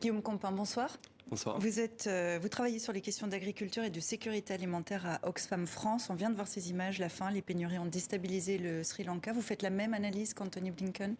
Guillaume Compin, bonsoir. Bonsoir. Vous travaillez sur les questions d'agriculture et de sécurité alimentaire à Oxfam France. On vient de voir ces images, la faim, les pénuries ont déstabilisé le Sri Lanka. Vous faites la même analyse qu'Anthony Blinken?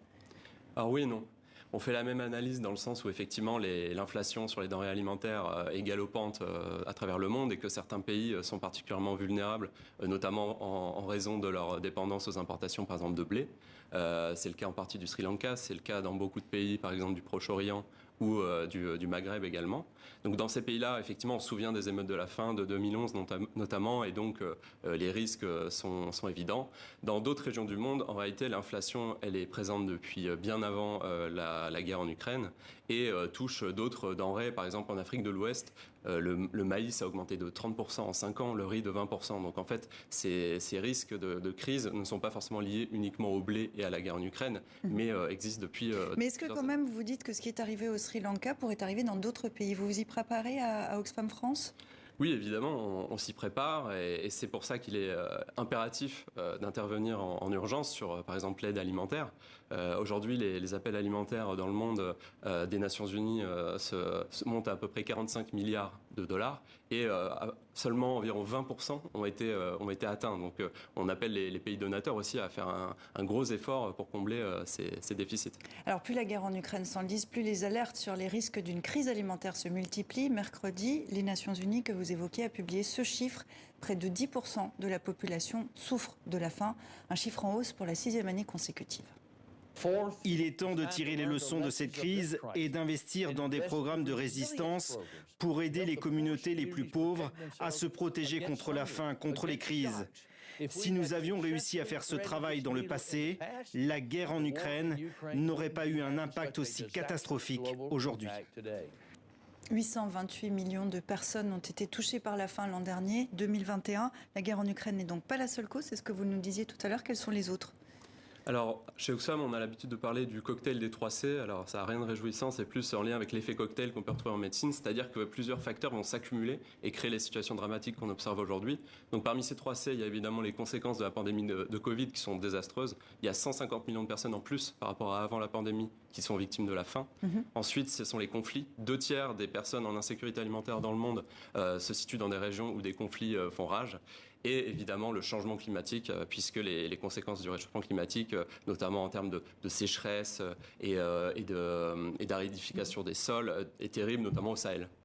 Alors oui et non. On fait la même analyse dans le sens où effectivement l'inflation sur les denrées alimentaires est galopante à travers le monde et que certains pays sont particulièrement vulnérables, notamment en raison de leur dépendance aux importations par exemple de blé. C'est le cas en partie du Sri Lanka, c'est le cas dans beaucoup de pays par exemple du Proche-Orient ou du Maghreb également. Donc dans ces pays-là, effectivement, on se souvient des émeutes de la faim de 2011 notamment, et donc les risques sont évidents. Dans d'autres régions du monde, en réalité, l'inflation, elle est présente depuis bien avant la guerre en Ukraine et touche d'autres denrées. Par exemple, en Afrique de l'Ouest, le maïs a augmenté de 30% en 5 ans, le riz de 20%. Donc en fait, ces risques de crise ne sont pas forcément liés uniquement au blé et à la guerre en Ukraine, mais existent depuis... mais est-ce que quand même vous dites que ce qui est arrivé au Sri Lanka pourrait arriver dans d'autres pays? Vous vous y préparez à Oxfam France? Oui, évidemment, on s'y prépare et c'est pour ça qu'il est impératif d'intervenir en urgence sur, par exemple, l'aide alimentaire. Aujourd'hui, les appels alimentaires dans le monde des Nations Unies montent à peu près 45 milliards de dollars et seulement environ 20% ont été atteints. Donc on appelle les pays donateurs aussi à faire un gros effort pour combler ces déficits. Alors plus la guerre en Ukraine s'enlise, plus les alertes sur les risques d'une crise alimentaire se multiplient. Mercredi, les Nations Unies que vous évoquez a publié ce chiffre. Près de 10% de la population souffre de la faim, un chiffre en hausse pour la 6e année consécutive. Il est temps de tirer les leçons de cette crise et d'investir dans des programmes de résistance pour aider les communautés les plus pauvres à se protéger contre la faim, contre les crises. Si nous avions réussi à faire ce travail dans le passé, la guerre en Ukraine n'aurait pas eu un impact aussi catastrophique aujourd'hui. 828 millions de personnes ont été touchées par la faim l'an dernier, 2021. La guerre en Ukraine n'est donc pas la seule cause, c'est ce que vous nous disiez tout à l'heure. Quelles sont les autres ? Alors, chez Oxfam, on a l'habitude de parler du cocktail des 3C. Alors, ça n'a rien de réjouissant, c'est plus en lien avec l'effet cocktail qu'on peut retrouver en médecine, c'est-à-dire que plusieurs facteurs vont s'accumuler et créer les situations dramatiques qu'on observe aujourd'hui. Donc, parmi ces 3C, il y a évidemment les conséquences de la pandémie de Covid qui sont désastreuses. Il y a 150 millions de personnes en plus par rapport à avant la pandémie qui sont victimes de la faim. Ensuite, ce sont les conflits. 2 tiers des personnes en insécurité alimentaire dans le monde se situent dans des régions où des conflits font rage. Et évidemment, le changement climatique, puisque les conséquences du réchauffement climatique, notamment en termes de sécheresse et d'aridification des sols, est terrible, notamment au Sahel.